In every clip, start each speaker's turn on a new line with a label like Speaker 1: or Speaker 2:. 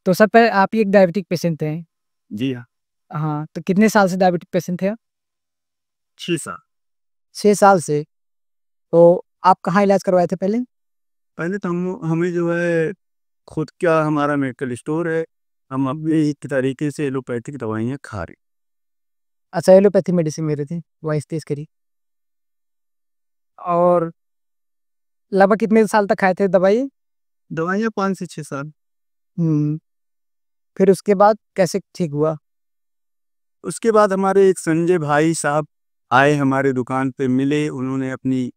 Speaker 1: तो सर पहले आप ही एक डायबिटिक पेशेंट थे?
Speaker 2: जी हाँ।
Speaker 1: हाँ, तो कितने साल से डायबिटिक पेशेंट थे आप?
Speaker 2: 6 साल।
Speaker 1: 6 साल से। तो आप कहाँ इलाज करवाए थे पहले?
Speaker 2: पहले तो हमें जो है खुद का हमारा मेडिकल स्टोर है। हम अभी एक तरीके से एलोपैथिक दवाइयाँ खा रहे।
Speaker 1: अच्छा, एलोपैथी मेडिसिन मेरे थे, वॉइस तेज करी। और लगभग कितने साल तक खाए थे दवाई?
Speaker 2: दवाइयाँ 5 से 6 साल।
Speaker 1: हम्म। फिर उसके बाद कैसे ठीक हुआ?
Speaker 2: उसके बाद हमारे एक संजय भाई साहब आए हमारे दुकान पे मिले। उन्होंने अपनी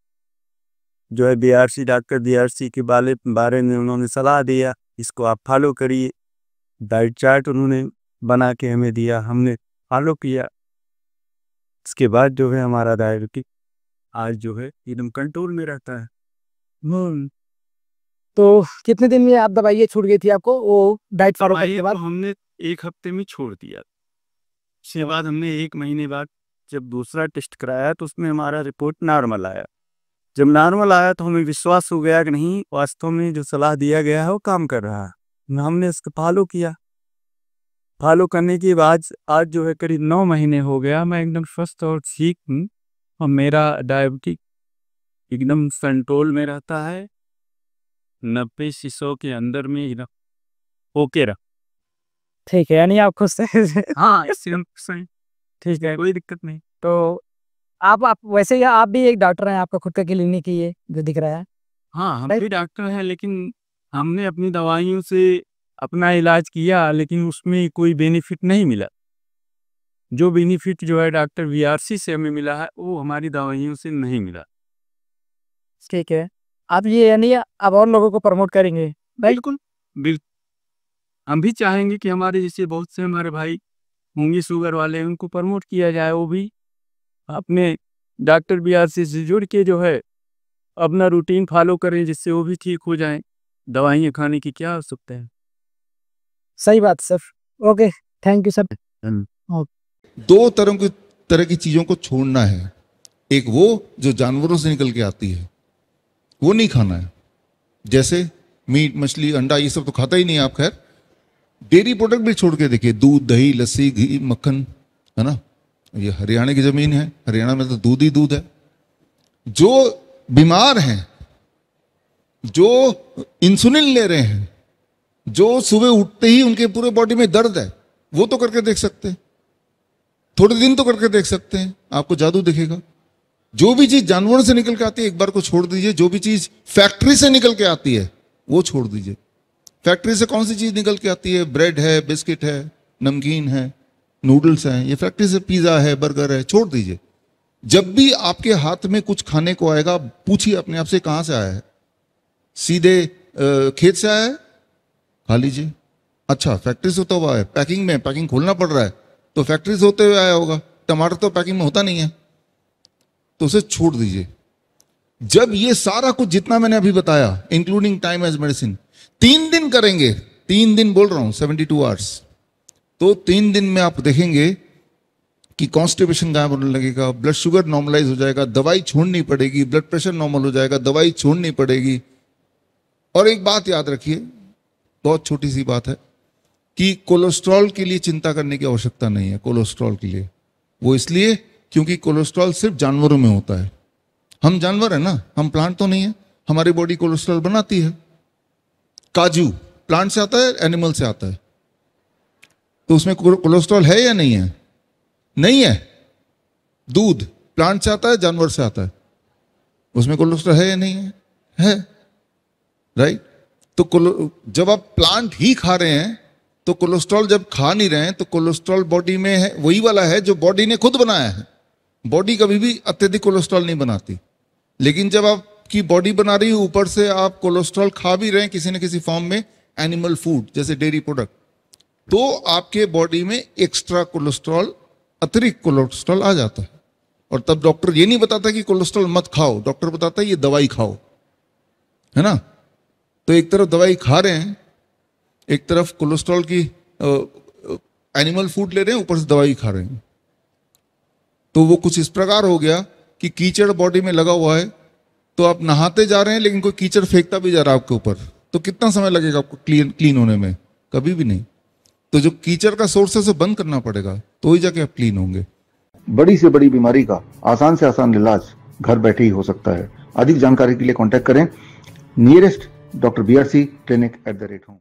Speaker 2: जो है बीआरसी डॉक्टर बीआरसी के बारे में उन्होंने सलाह दिया, इसको आप फॉलो करिए। डाइट चार्ट उन्होंने बना के हमें दिया, हमने फॉलो किया। इसके बाद जो है हमारा डायबिटिक आज जो है एकदम कंट्रोल में रहता है।
Speaker 1: हम्म। तो कितने दिन में आप दवाइयाँ छूट गई थी आपको वो डाइट फॉलो करने के
Speaker 2: दवाई तो
Speaker 1: बाद?
Speaker 2: हमने 1 हफ्ते में छोड़ दिया। उसके बाद हमने 1 महीने बाद जब दूसरा टेस्ट कराया तो उसमें हमारा रिपोर्ट नॉर्मल आया। जब नॉर्मल आया तो हमें विश्वास हो गया कि नहीं, वास्तव में जो सलाह दिया गया है वो काम कर रहा है। हमने इसको फॉलो किया। फॉलो करने के बाद आज जो है करीब 9 महीने हो गया, मैं एकदम स्वस्थ और ठीक हूँ। और मेरा डायबिटिक एकदम कंट्रोल में रहता है, 90 से 100 के अंदर में एकदम ओके रहा।
Speaker 1: ठीक है, यानी आप खुश थे।
Speaker 2: हाँ, इससे हम खुश हैं,
Speaker 1: ठीक है।
Speaker 2: कोई दिक्कत नहीं।
Speaker 1: तो आप वैसे या आप भी एक डॉक्टर हैं, आपका खुद का क्लिनिक ही है जो दिख रहा है,
Speaker 2: हाँ, हम
Speaker 1: राइट?
Speaker 2: भी डॉक्टर हैं, लेकिन हमने अपनी दवाइयों से अपना इलाज किया, लेकिन उसमें कोई बेनिफिट नहीं मिला। जो बेनिफिट जो है डॉक्टर वीआरसी से हमें मिला है, वो हमारी दवाइयों से नहीं मिला।
Speaker 1: ठीक है। आप ये यानी अब और लोगों को प्रमोट करेंगे, राइट?
Speaker 2: बिल्कुल, बिल्कुल। हम भी चाहेंगे कि हमारे जैसे बहुत से हमारे भाई होंगे शुगर वाले, उनको प्रमोट किया जाए, वो भी अपने डॉक्टर वीआरसी से जुड़ के जो है अपना रूटीन फॉलो करें, जिससे वो भी ठीक हो जाएं। दवाइयाँ खाने की क्या आवश्यकता है।
Speaker 1: सही बात sir. Okay, thank you sir.
Speaker 3: दो तरह की चीजों को छोड़ना है। एक वो जो जानवरों से निकल के आती है, वो नहीं खाना है, जैसे मीट मछली अंडा ये सब तो खाता ही नहीं आप। खैर, डेयरी प्रोडक्ट भी छोड़ के देखिए, दूध दही लस्सी घी मक्खन, है ना। ये हरियाणा की जमीन है, हरियाणा में तो दूध ही दूध है। जो बीमार हैं, जो इंसुलिन ले रहे हैं, जो सुबह उठते ही उनके पूरे बॉडी में दर्द है, वो तो करके देख सकते हैं, थोड़े दिन तो करके देख सकते हैं, आपको जादू दिखेगा। जो भी चीज जानवरों से निकल के आती है एक बार को छोड़ दीजिए। जो भी चीज फैक्ट्री से निकल के आती है वो छोड़ दीजिए। फैक्ट्री से कौन सी चीज निकल के आती है? ब्रेड है, बिस्किट है, नमकीन है, नूडल्स हैं, ये फैक्ट्री से पिज्जा है, बर्गर है, छोड़ दीजिए। जब भी आपके हाथ में कुछ खाने को आएगा, पूछिए अपने आप से कहां से आया है। सीधे खेत से आया है, खा लीजिए। अच्छा, फैक्ट्री से होता हुआ है, पैकिंग में, पैकिंग खोलना पड़ रहा है तो फैक्ट्री से होते हुए आया होगा। टमाटर तो पैकिंग में होता नहीं है, तो उसे छोड़ दीजिए। जब ये सारा कुछ जितना मैंने अभी बताया, इंक्लूडिंग टाइम एज मेडिसिन, 3 दिन करेंगे, 3 दिन बोल रहा हूं, 72 आवर्स, तो 3 दिन में आप देखेंगे कि कॉन्स्टिपेशन गायब होने लगेगा, ब्लड शुगर नॉर्मलाइज हो जाएगा, दवाई छोड़नी पड़ेगी, ब्लड प्रेशर नॉर्मल हो जाएगा, दवाई छोड़नी पड़ेगी। और एक बात याद रखिए, बहुत छोटी सी बात है, कि कोलेस्ट्रॉल के लिए चिंता करने की आवश्यकता नहीं है। कोलेस्ट्रॉल के लिए, वो इसलिए क्योंकि कोलेस्ट्रॉल सिर्फ जानवरों में होता है। हम जानवर है ना, हम प्लांट तो नहीं है, हमारी बॉडी कोलेस्ट्रॉल बनाती है। काजू प्लांट से आता है, एनिमल से आता है, तो उसमें कोलेस्ट्रॉल है या नहीं है? नहीं है। दूध प्लांट से आता है, जानवर से आता है, उसमें कोलेस्ट्रॉल है या नहीं है? है, राइट। तो जब आप प्लांट ही खा रहे हैं तो कोलेस्ट्रॉल जब खा नहीं रहे हैं तो कोलेस्ट्रॉल बॉडी में है, वही वाला है जो बॉडी ने खुद बनाया है। बॉडी कभी भी अत्यधिक कोलेस्ट्रॉल नहीं बनाती, लेकिन जब आपकी बॉडी बना रही है, ऊपर से आप कोलेस्ट्रॉल खा भी रहे हैं किसी न किसी फॉर्म में, एनिमल फूड जैसे डेयरी प्रोडक्ट, तो आपके बॉडी में एक्स्ट्रा कोलेस्ट्रॉल, अतिरिक्त कोलेस्ट्रॉल आ जाता है। और तब डॉक्टर ये नहीं बताता कि कोलेस्ट्रॉल मत खाओ, डॉक्टर बताता है ये दवाई खाओ, है ना। तो एक तरफ दवाई खा रहे हैं, एक तरफ कोलेस्ट्रॉल की एनिमल फूड ले रहे हैं, ऊपर से दवाई खा रहे हैं। तो वो कुछ इस प्रकार हो गया कि कीचड़ बॉडी में लगा हुआ है, तो आप नहाते जा रहे हैं लेकिन कोई कीचड़ फेंकता भी जा रहा है आपके ऊपर, तो कितना समय लगेगा आपको क्लीन होने में? कभी भी नहीं। तो जो कीचड़ का सोर्स है उसे बंद करना पड़ेगा, तो ही जाके आप क्लीन होंगे।
Speaker 4: बड़ी से बड़ी बीमारी का आसान से आसान इलाज घर बैठे ही हो सकता है। अधिक जानकारी के लिए कांटेक्ट करें nearest doctor BRC clinic @ home.